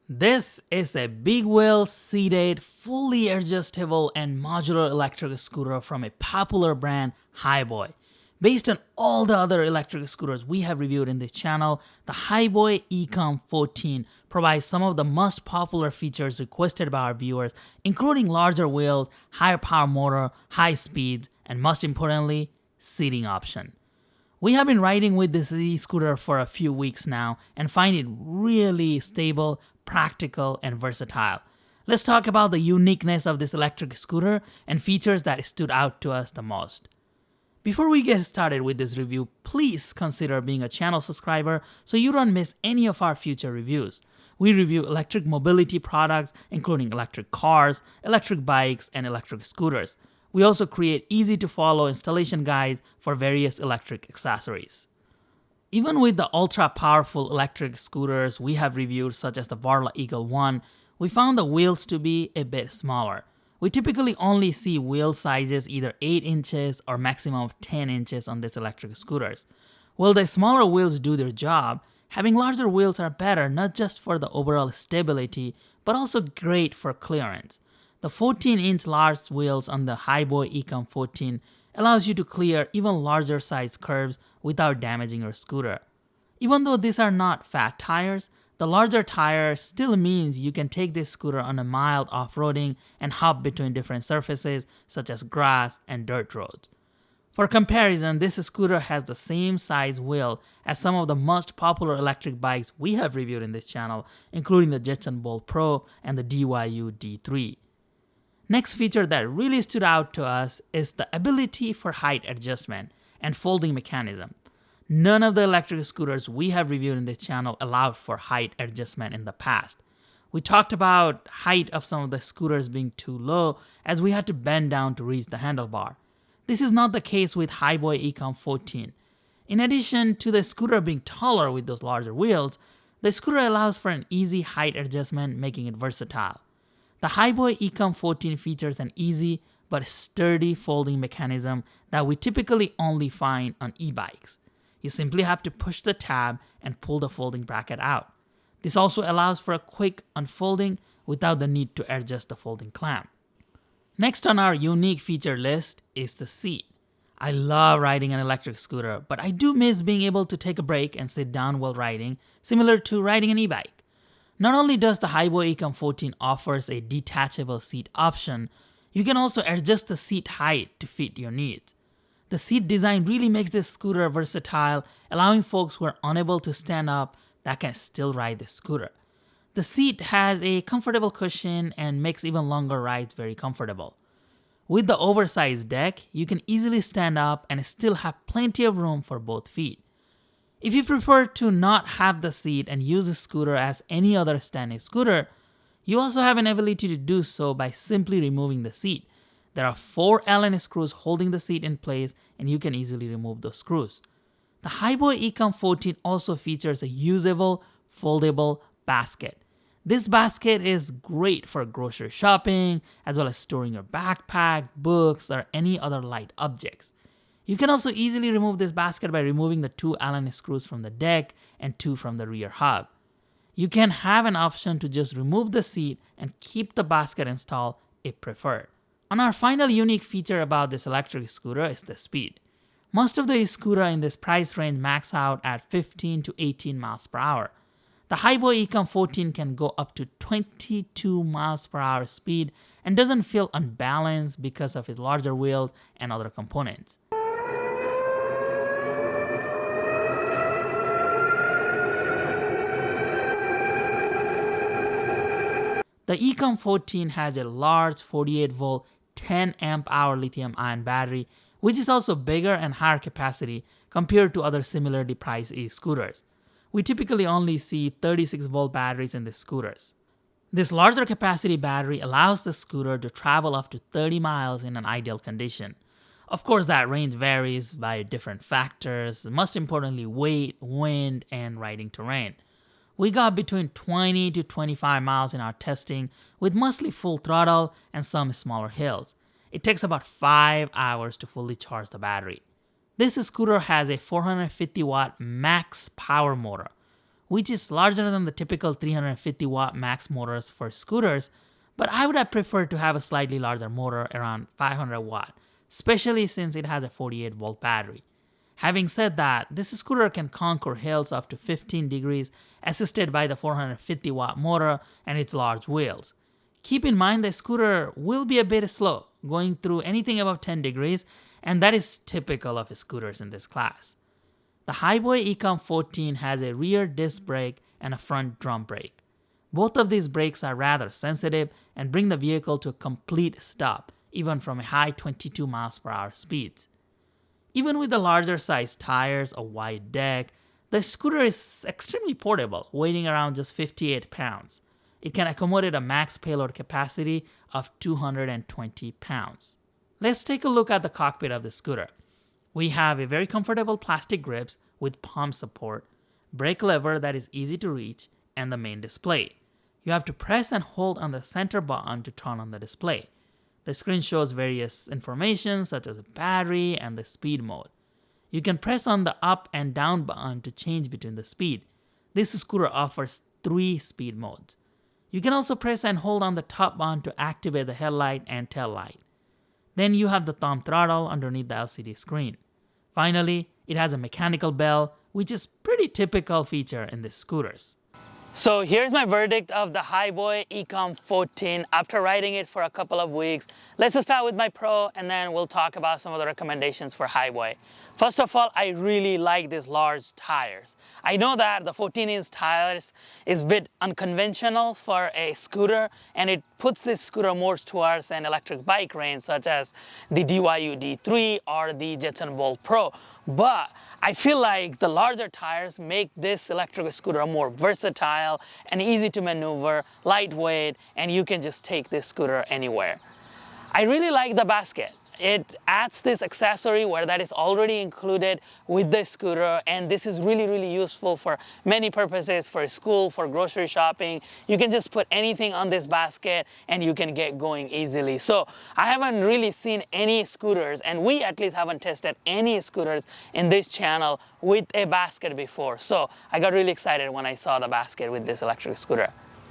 This is a big wheel, seated, fully adjustable, and modular electric scooter from a popular brand, Hiboy. Based on all the other electric scooters we have reviewed in this channel, the Hiboy Ecom 14 provides some of the most popular features requested by our viewers, including larger wheels, higher power motor, high speeds, and most importantly, seating option. We have been riding with this e-scooter for a few weeks now and find it really stable, practical, and versatile. Let's talk about the uniqueness of this electric scooter and features that stood out to us the most. Before we get started with this review, please consider being a channel subscriber so you don't miss any of our future reviews. We review electric mobility products, including electric cars, electric bikes, and electric scooters. We also create easy-to-follow installation guides for various electric accessories. Even with the ultra-powerful electric scooters we have reviewed, such as the Varla Eagle 1, we found the wheels to be a bit smaller. We typically only see wheel sizes either 8 inches or maximum of 10 inches on these electric scooters. While the smaller wheels do their job, having larger wheels are better not just for the overall stability, but also great for clearance. The 14-inch large wheels on the Hiboy Ecom 14 allows you to clear even larger size curves without damaging your scooter. Even though these are not fat tires, the larger tire still means you can take this scooter on a mild off-roading and hop between different surfaces such as grass and dirt roads. For comparison, this scooter has the same size wheel as some of the most popular electric bikes we have reviewed in this channel, including the Jetson Bolt Pro and the DYU D3. Next feature that really stood out to us is the ability for height adjustment and folding mechanism. None of the electric scooters we have reviewed in this channel allowed for height adjustment in the past. We talked about height of some of the scooters being too low as we had to bend down to reach the handlebar. This is not the case with Hiboy Ecom 14. In addition to the scooter being taller with those larger wheels, the scooter allows for an easy height adjustment, making it versatile. The Hiboy Ecom 14 features an easy but sturdy folding mechanism that we typically only find on e-bikes. You simply have to push the tab and pull the folding bracket out. This also allows for a quick unfolding without the need to adjust the folding clamp. Next on our unique feature list is the seat. I love riding an electric scooter, but I do miss being able to take a break and sit down while riding, similar to riding an e-bike. Not only does the Hiboy Ecom 14 offers a detachable seat option, you can also adjust the seat height to fit your needs. The seat design really makes this scooter versatile, allowing folks who are unable to stand up that can still ride the scooter. The seat has a comfortable cushion and makes even longer rides very comfortable. With the oversized deck, you can easily stand up and still have plenty of room for both feet. If you prefer to not have the seat and use the scooter as any other standing scooter, you also have an ability to do so by simply removing the seat. There are 4 Allen screws holding the seat in place, and you can easily remove those screws. The Hiboy Ecom 14 also features a usable, foldable basket. This basket is great for grocery shopping, as well as storing your backpack, books, or any other light objects. You can also easily remove this basket by removing the 2 Allen screws from the deck and 2 from the rear hub. You can have an option to just remove the seat and keep the basket installed if preferred. And our final unique feature about this electric scooter is the speed. Most of the e-scooter in this price range max out at 15 to 18 miles per hour. The Hiboy Ecom 14 can go up to 22 miles per hour speed and doesn't feel unbalanced because of its larger wheels and other components. The Ecom 14 has a large 48-volt 10 amp hour lithium-ion battery, which is also bigger and higher capacity compared to other similarly priced e-scooters. We typically only see 36-volt batteries in the scooters. This larger capacity battery allows the scooter to travel up to 30 miles in an ideal condition. Of course, that range varies by different factors, most importantly weight, wind, and riding terrain. We got between 20 to 25 miles in our testing with mostly full throttle and some smaller hills. It takes about 5 hours to fully charge the battery. This scooter has a 450 watt max power motor. which is larger than the typical 350 watt max motors for scooters, but I would have preferred to have a slightly larger motor around 500 watt, especially since it has a 48 volt battery. Having said that, this scooter can conquer hills up to 15 degrees assisted by the 450 watt motor and its large wheels. Keep in mind the scooter will be a bit slow, going through anything above 10 degrees, and that is typical of scooters in this class. The Hiboy Ecom 14 has a rear disc brake and a front drum brake. Both of these brakes are rather sensitive and bring the vehicle to a complete stop, even from a high 22 miles per hour speeds. Even with the larger size tires, a wide deck, the scooter is extremely portable, weighing around just 58 pounds. It can accommodate a max payload capacity of 220 pounds. Let's take a look at the cockpit of the scooter. We have a very comfortable plastic grips with palm support, brake lever that is easy to reach, and the main display. You have to press and hold on the center button to turn on the display. The screen shows various information such as the battery and the speed mode. You can press on the up and down button to change between the speed. This scooter offers 3 speed modes. You can also press and hold on the top button to activate the headlight and tail light. Then you have the thumb throttle underneath the LCD screen. Finally, it has a mechanical bell, which is pretty typical feature in the scooters. So here's my verdict of the Hiboy Ecom 14 after riding it for a couple of weeks. Let's just start with my pro and then we'll talk about some of the recommendations for Hiboy. First of all, I really like these large tires. I know that the 14-inch tires is a bit unconventional for a scooter, and it puts this scooter more towards an electric bike range such as the DYU D3 or the Jetson Bolt Pro. But I feel like the larger tires make this electric scooter more versatile and easy to maneuver, lightweight, and you can just take this scooter anywhere. I really like the basket. It adds this accessory where that is already included with the scooter, and this is really useful for many purposes, for school, for grocery shopping. You can just put anything on this basket and you can get going easily. So I haven't really seen any scooters, and we at least haven't tested any scooters in this channel with a basket before. So I got really excited when I saw the basket with this electric scooter.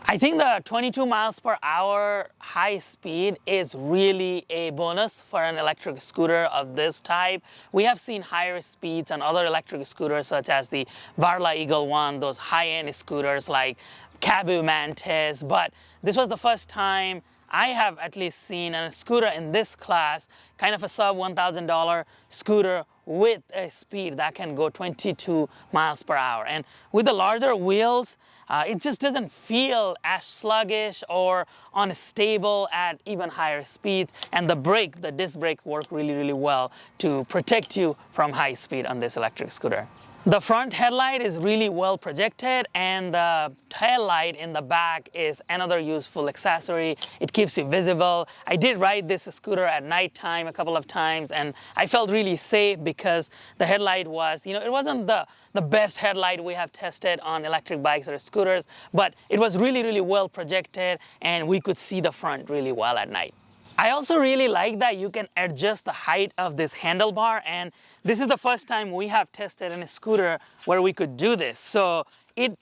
I think the 22 miles per hour high speed is really a bonus for an electric scooter of this type. We have seen higher speeds on other electric scooters such as the Varla Eagle One, those high-end scooters like Caboo Mantis, but this was the first time I have at least seen a scooter in this class, kind of a sub $1,000 scooter with a speed that can go 22 miles per hour. And with the larger wheels, it just doesn't feel as sluggish or unstable at even higher speeds. And the brake, the disc brake, work really well to protect you from high speed on this electric scooter. The front headlight is really well projected, and the tail light in the back is another useful accessory. It keeps you visible. I did ride this scooter at nighttime a couple of times, and I felt really safe because the headlight was, it wasn't the best headlight we have tested on electric bikes or scooters, but it was really well projected, and we could see the front really well at night. I also really like that you can adjust the height of this handlebar, and this is the first time we have tested in a scooter where we could do this. So it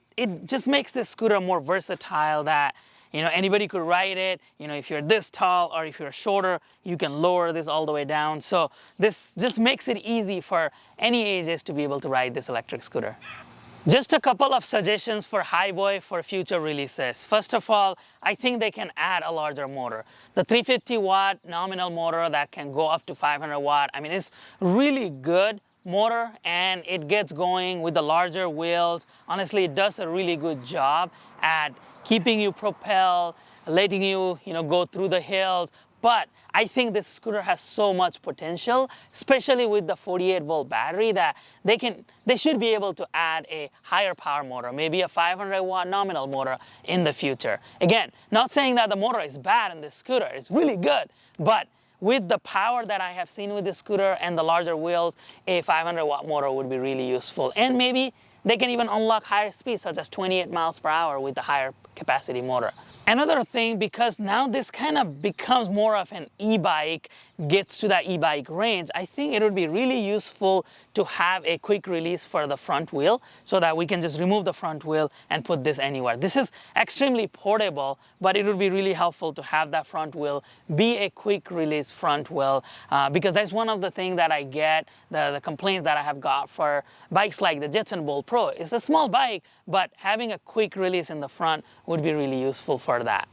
just makes this scooter more versatile that anybody could ride it. If you're this tall or if you're shorter, you can lower this all the way down. So this just makes it easy for any ages to be able to ride this electric scooter. Just a couple of suggestions for Hiboy for future releases. First of all, I think they can add a larger motor. The 350 watt nominal motor that can go up to 500 watt, it's really good motor, and it gets going with the larger wheels. Honestly, it does a really good job at keeping you propelled, letting you, go through the hills. But I think this scooter has so much potential, especially with the 48 volt battery, that they should be able to add a higher power motor, maybe a 500 watt nominal motor in the future. Again, not saying that the motor is bad in this scooter, it's really good, but with the power that I have seen with this scooter and the larger wheels, a 500 watt motor would be really useful. And maybe they can even unlock higher speeds, such as 28 miles per hour with the higher capacity motor. Another thing, because now this kind of becomes more of an e-bike, gets to that e-bike range, I think it would be really useful to have a quick release for the front wheel so that we can just remove the front wheel and put this anywhere. This is extremely portable, but it would be really helpful to have that front wheel be a quick release front wheel because that's one of the things that I get, the complaints that I have got for bikes like the Jetson Bolt Pro. It's a small bike, but having a quick release in the front would be really useful for that.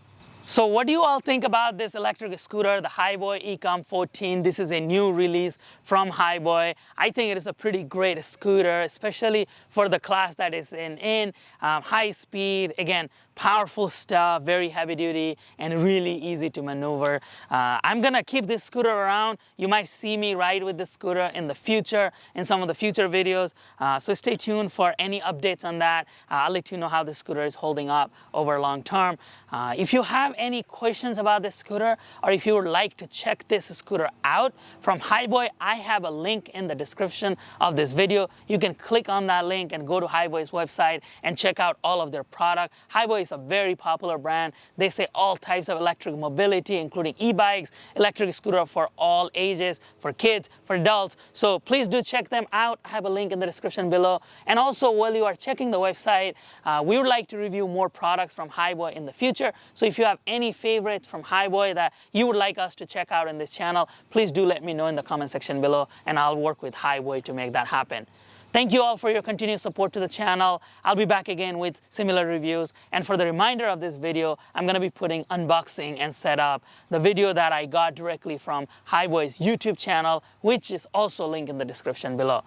So what do you all think about this electric scooter, the Hiboy Ecom 14? This is a new release from Hiboy. I think it is a pretty great scooter, especially for the class that is in high speed. Again, powerful stuff, very heavy duty, and really easy to maneuver. I'm gonna keep this scooter around. You might see me ride with this scooter in the future, in some of the future videos. So stay tuned for any updates on that. I'll let you know how the scooter is holding up over long term. If you have any questions about this scooter, or if you would like to check this scooter out from Hiboy, I have a link in the description of this video. You can click on that link and go to Hiboy's website and check out all of their product. Hiboy is a very popular brand. They say all types of electric mobility, including e-bikes, electric scooter for all ages, for kids, for adults. So please do check them out. I have a link in the description below. And also, while you are checking the website, we would like to review more products from Hiboy in the future. So if you have any favorites from Hiboy that you would like us to check out in this channel, please do let me know in the comment section below, and I'll work with Hiboy to make that happen. Thank you all for your continued support to the channel. I'll be back again with similar reviews. And for the reminder of this video, I'm gonna be putting unboxing and setup, the video that I got directly from Hiboy's YouTube channel, which is also linked in the description below.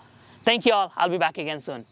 Thank you all. I'll be back again soon.